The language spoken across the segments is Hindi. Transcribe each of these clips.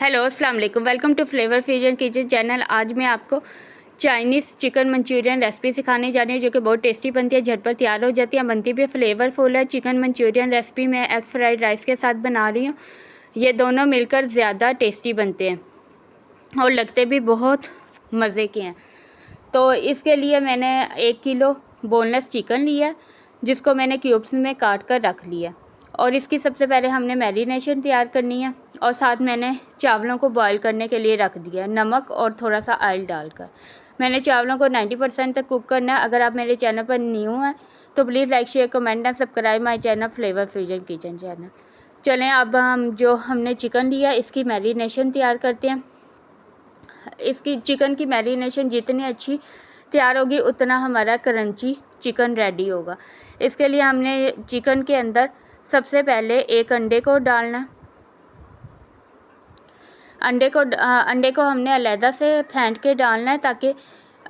हेलो अस्सलाम वालेकुम, welcome to flavour fusion kitchen channel. आज मैं आपको चाइनीज़ चिकन मंचूरियन रेसिपी सिखाने जा रही हूँ जो कि बहुत टेस्टी बनती है, झटपट तैयार हो जाती है, बनती भी फ्लेवरफुल है। चिकन मंचूरियन रेसिपी मैं एग फ्राइड राइस के साथ बना रही हूँ। ये दोनों मिलकर ज़्यादा टेस्टी बनते हैं और लगते भी बहुत मज़े के हैं। तो इसके लिए मैंने 1 किलो बोनलेस चिकन लिया, जिसको मैंने क्यूब्स में काट कर रख लिया। और इसकी सबसे पहले हमने मैरिनेशन तैयार करनी है और साथ मैंने चावलों को बॉईल करने के लिए रख दिया, नमक और थोड़ा सा ऑयल डालकर। मैंने चावलों को 90% तक कुक करना है। अगर आप मेरे चैनल पर न्यू हैं तो please like share comment and subscribe my channel flavour fusion kitchen channel. चलें अब हम जो हमने चिकन लिया इसकी मैरिनेशन तैयार करते हैं। इसकी चिकन की मैरिनेशन जितनी अच्छी तैयार होगी उतना हमारा क्रंची चिकन रेडी होगा। इसके लिए हमने चिकन के अंदर सबसे पहले एक अंडे को डालना। अंडे को हमने अलहदा से फेंट के डालना है ताकि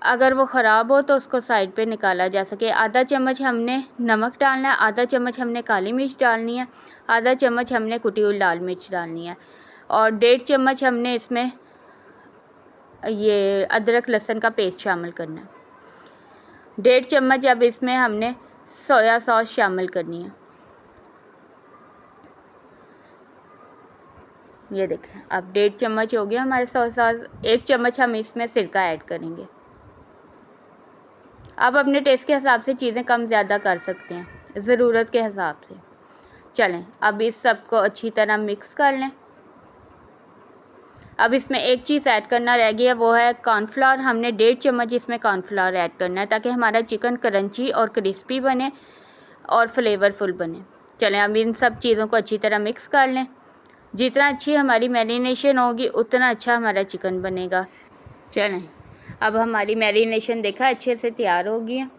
अगर वो ख़राब हो तो उसको साइड पे निकाला जा सके। आधा चम्मच हमने नमक डालना है, आधा चम्मच हमने काली मिर्च डालनी है, आधा चम्मच हमने कुटी हुई लाल मिर्च डालनी है और 1.5 चम्मच हमने इसमें ये अदरक लहसुन का पेस्ट शामिल करना है। 1.5 चम्मच अब इसमें हमने सोया सॉस शामिल करनी है। ये देखें अब 1.5 चम्मच हो गया हमारे सोया सॉस। 1 चम्मच हम इसमें सिरका ऐड करेंगे। आप अपने टेस्ट के हिसाब से चीज़ें कम ज़्यादा कर सकते हैं, ज़रूरत के हिसाब से। चलें अब इस सब को अच्छी तरह मिक्स कर लें। अब इसमें एक चीज़ ऐड करना रह गया, वो है कॉर्नफ्लावर। हमने 1.5 चम्मच इसमें कॉर्नफ्लावर ऐड करना है ताकि हमारा चिकन क्रंची और क्रिस्पी बने और फ्लेवरफुल बने। चलें अब इन सब चीज़ों को अच्छी तरह मिक्स कर लें। जितना अच्छी हमारी मैरिनेशन होगी उतना अच्छा हमारा चिकन बनेगा। चलें अब हमारी मैरिनेशन देखा अच्छे से तैयार हो गई है।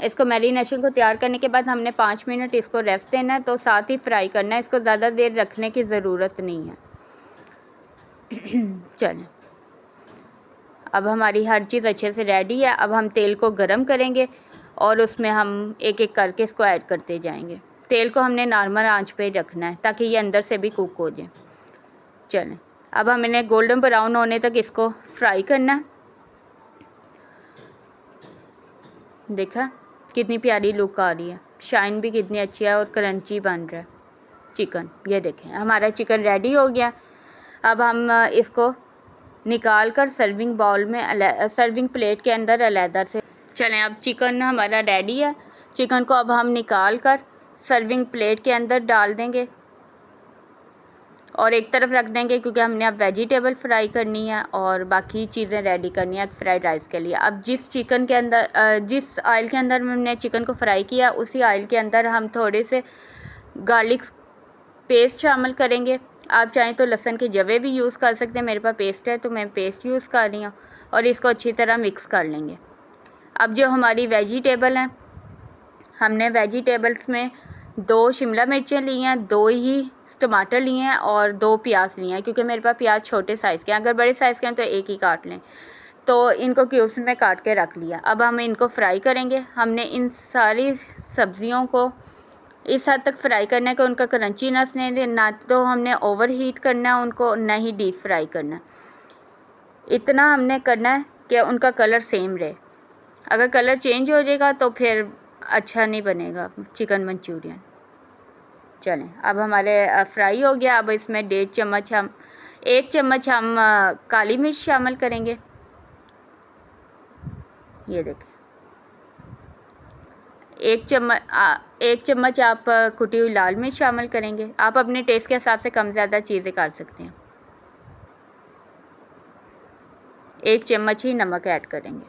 इसको मैरिनेशन को तैयार करने के बाद हमने 5 मिनट इसको रेस्ट देना है, तो साथ ही फ्राई करना है। इसको ज़्यादा देर रखने की ज़रूरत नहीं है। चलें अब हमारी हर चीज़ अच्छे से रेडी है। अब हम तेल को गरम करेंगे और उसमें हम एक एक करके इसको ऐड करते जाएंगे। तेल को हमने नॉर्मल आंच पे रखना है ताकि ये अंदर से भी कुक हो जाए। चलें अब हम इन्हें गोल्डन ब्राउन होने तक इसको फ्राई करना है। देखा कितनी प्यारी लुक आ रही है, शाइन भी कितनी अच्छी है और क्रंची बन रहा है चिकन। ये देखें हमारा चिकन रेडी हो गया। अब हम इसको निकाल कर सर्विंग बाउल में सर्विंग प्लेट के अंदर अलहदा से। चलें अब चिकन हमारा रेडी है। चिकन को अब हम निकाल कर सर्विंग प्लेट के अंदर डाल देंगे और एक तरफ रख देंगे क्योंकि हमने अब वेजिटेबल फ्राई करनी है और बाकी चीज़ें रेडी करनी है फ्राइड राइस के लिए। अब जिस चिकन के अंदर जिस ऑयल के अंदर हमने चिकन को फ्राई किया उसी ऑयल के अंदर हम थोड़े से गार्लिक पेस्ट शामिल करेंगे। आप चाहें तो लहसुन के जवे भी यूज़ कर सकते हैं, मेरे पास पेस्ट है तो मैं पेस्ट यूज़ कर रही हूँ और इसको अच्छी तरह मिक्स कर लेंगे। अब जो हमारी वेजिटेबल हैं, हमने वेजिटेबल्स में 2 शिमला मिर्चें ली हैं, 2 ही टमाटर लिए हैं और 2 प्याज लिए हैं क्योंकि मेरे पास प्याज छोटे साइज़ के हैं। अगर बड़े साइज़ के हैं तो एक ही काट लें। तो इनको क्यूब्स में काट के रख लिया। अब हम इनको फ्राई करेंगे। हमने इन सारी सब्ज़ियों को इस हद तक फ्राई करना है कि उनका क्रंचीनेस नहीं, ना तो हमने ओवर हीट करना है उनको, ना ही डीप फ्राई करना है। इतना हमने करना है कि उनका कलर सेम रहे। अगर कलर चेंज हो जाएगा तो फिर अच्छा नहीं बनेगा चिकन मंचूरियन। चलें अब हमारे फ्राई हो गया। अब इसमें 1 चम्मच हम काली मिर्च शामिल करेंगे। ये देखें 1 चम्मच आप कुटी हुई लाल मिर्च शामिल करेंगे। आप अपने टेस्ट के हिसाब से कम ज़्यादा चीज़ें कर सकते हैं। 1 चम्मच ही नमक ऐड करेंगे।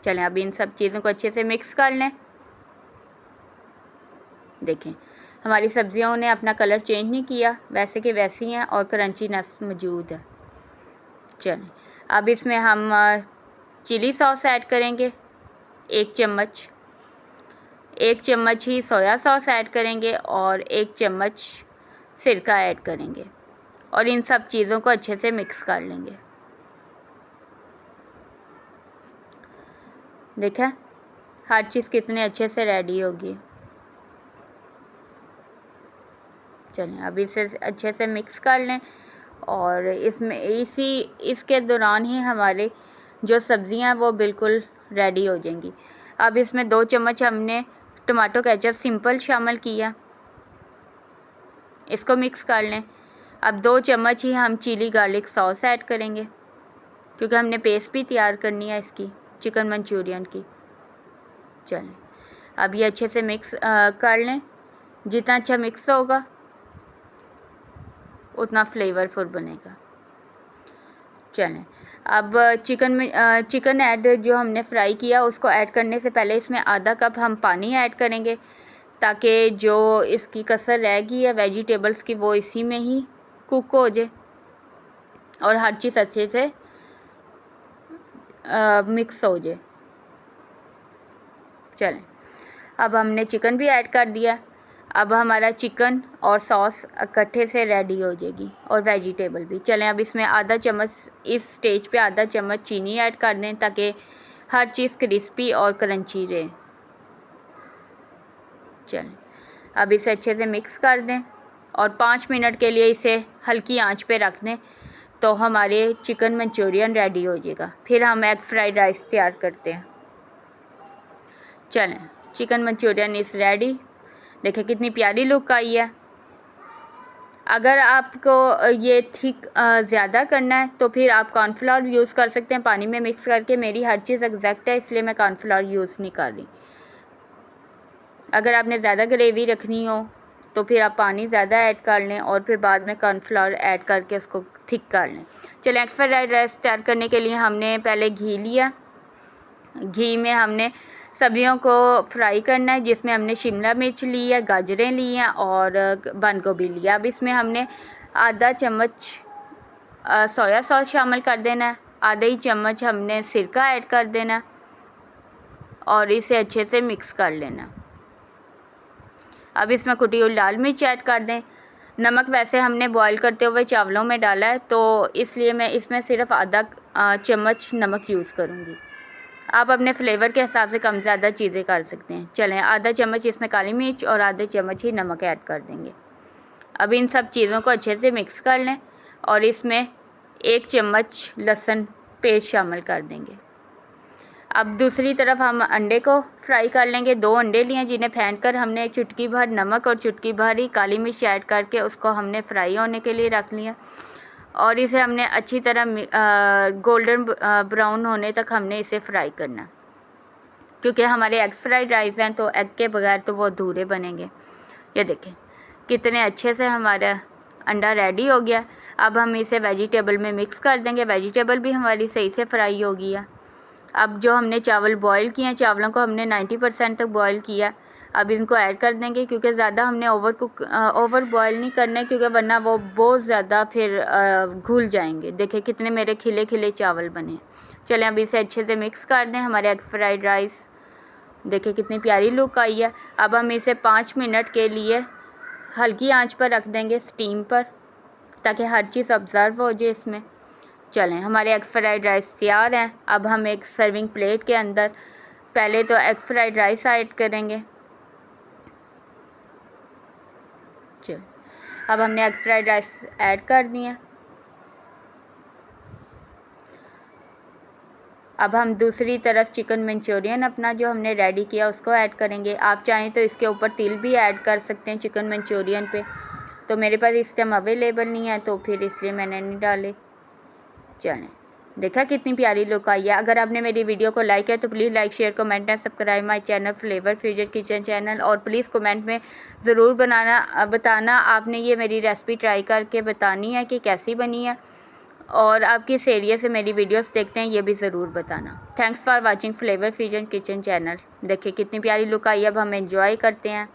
चलें अब इन सब चीज़ों को अच्छे से मिक्स कर लें। देखें हमारी सब्जियों ने अपना कलर चेंज नहीं किया, वैसे के वैसी हैं और क्रंचीनेस मौजूद है। चलें अब इसमें हम चिली सॉस ऐड करेंगे 1 चम्मच। 1 चम्मच ही सोया सॉस ऐड करेंगे और 1 चम्मच सिरका ऐड करेंगे और इन सब चीज़ों को अच्छे से मिक्स कर लेंगे। देखा हर चीज़ कितने अच्छे से रेडी होगी। चलें अब इसे अच्छे से मिक्स कर लें और इसके दौरान ही हमारे जो सब्ज़ियां हैं वो बिल्कुल रेडी हो जाएंगी। अब इसमें 2 चम्मच हमने टमाटो केचप सिंपल शामिल किया, इसको मिक्स कर लें। अब 2 चम्मच ही हम चिली गार्लिक सॉस ऐड करेंगे क्योंकि हमने पेस्ट भी तैयार करनी है इसकी चिकन मंचूरियन की। चलें अब ये अच्छे से मिक्स कर लें, जितना अच्छा मिक्स होगा उतना फ्लेवरफुल बनेगा। चलें अब चिकन ऐड जो हमने फ्राई किया उसको ऐड करने से पहले इसमें आधा कप हम पानी ऐड करेंगे ताकि जो इसकी कसर रह गई है वेजिटेबल्स की वो इसी में ही कुक हो जाए और हर चीज़ अच्छे से मिक्स हो जाए। चलें अब हमने चिकन भी ऐड कर दिया। अब हमारा चिकन और सॉस इकट्ठे से रेडी हो जाएगी और वेजिटेबल भी। चलें अब इसमें आधा चम्मच, इस स्टेज पे आधा चम्मच चीनी ऐड कर दें ताकि हर चीज़ क्रिस्पी और क्रंची रहे। चलें अब इसे अच्छे से मिक्स कर दें और 5 मिनट के लिए इसे हल्की आंच पे रख दें तो हमारे चिकन मंचूरियन रेडी हो जाएगा। फिर हम एग फ्राइड राइस तैयार करते हैं। चलें चिकन मंचूरियन इज़ रेडी। देखें कितनी प्यारी लुक आई है। अगर आपको ये थिक ज़्यादा करना है तो फिर आप कॉर्नफ्लोर यूज़ कर सकते हैं पानी में मिक्स करके। मेरी हर चीज़ एग्जैक्ट है इसलिए मैं कॉर्नफ्लोर यूज़ नहीं कर रही। अगर आपने ज़्यादा ग्रेवी रखनी हो तो फिर आप पानी ज़्यादा ऐड कर लें और फिर बाद में कॉर्नफ्लोर ऐड करके उसको थिक कर लें। चलें एग फ्राइड राइस तैयार करने के लिए हमने पहले घी लिया। घी में हमने सब्जियों को फ्राई करना है, जिसमें हमने शिमला मिर्च ली है, गाजरें ली हैं और बंद गोभी लिया। अब इसमें हमने आधा चम्मच सोया सॉस शामिल कर देना है, आधा ही चम्मच हमने सिरका ऐड कर देना और इसे अच्छे से मिक्स कर लेना। अब इसमें कुटी हुई लाल मिर्च ऐड कर दें। नमक वैसे हमने बॉईल करते हुए चावलों में डाला है तो इसलिए मैं इसमें सिर्फ आधा चम्मच नमक यूज़ करूँगी। आप अपने फ्लेवर के हिसाब से कम ज़्यादा चीज़ें कर सकते हैं। चलें आधा चम्मच इसमें काली मिर्च और आधे चम्मच ही नमक ऐड कर देंगे। अब इन सब चीज़ों को अच्छे से मिक्स कर लें और इसमें 1 चम्मच लहसुन पेस्ट शामिल कर देंगे। अब दूसरी तरफ हम अंडे को फ्राई कर लेंगे। 2 अंडे लिए जिन्हें फेंट कर हमने चुटकी भर नमक और चुटकी भर ही काली मिर्च ऐड करके उसको हमने फ्राई होने के लिए रख लिया और इसे हमने अच्छी तरह गोल्डन ब्राउन होने तक हमने इसे फ्राई करना, क्योंकि हमारे एग फ्राइड राइस हैं तो एग के बगैर तो वो अधूरे बनेंगे। ये देखें कितने अच्छे से हमारा अंडा रेडी हो गया। अब हम इसे वेजिटेबल में मिक्स कर देंगे। वेजिटेबल भी हमारी सही से फ्राई हो गई है। अब जो हमने चावल बॉईल किए हैं, चावलों को हमने 90% तक बॉईल किया। अब इनको ऐड कर देंगे क्योंकि ज़्यादा हमने ओवर बॉईल नहीं करना है, क्योंकि वरना वो बहुत ज़्यादा फिर घुल जाएंगे। देखिए कितने मेरे खिले खिले चावल बने। चलें अब इसे अच्छे से मिक्स कर दें। हमारे एग फ्राइड राइस देखिए कितनी प्यारी लुक आई है। अब हम इसे 5 मिनट के लिए हल्की आंच पर रख देंगे स्टीम पर, ताकि हर चीज़ ऑब्ज़र्व हो जाए इसमें। चलें हमारे एग फ्राइड राइस तैयार हैं। अब हम एक सर्विंग प्लेट के अंदर पहले तो एग फ्राइड राइस ऐड करेंगे। चल अब हमने एग फ्राइड राइस ऐड कर दिए। अब हम दूसरी तरफ चिकन मंचूरियन अपना जो हमने रेडी किया उसको ऐड करेंगे। आप चाहें तो इसके ऊपर तिल भी ऐड कर सकते हैं चिकन मंचूरियन पे, तो मेरे पास इस टाइम अवेलेबल नहीं है तो फिर इसलिए मैंने नहीं डाले। चलें देखा कितनी प्यारी लुक आई है। अगर आपने मेरी वीडियो को लाइक किया तो please like share comment and subscribe my channel flavour fusion kitchen channel, और प्लीज़ कमेंट में ज़रूर बताना आपने ये मेरी रेसिपी ट्राई करके बतानी है कि कैसी बनी है, और आप किस एरिया से मेरी वीडियोस देखते हैं ये भी ज़रूर बताना। Thanks for watching flavour fusion kitchen channel. देखिए कितनी प्यारी लुक आई है। अब हम एंजॉय करते हैं।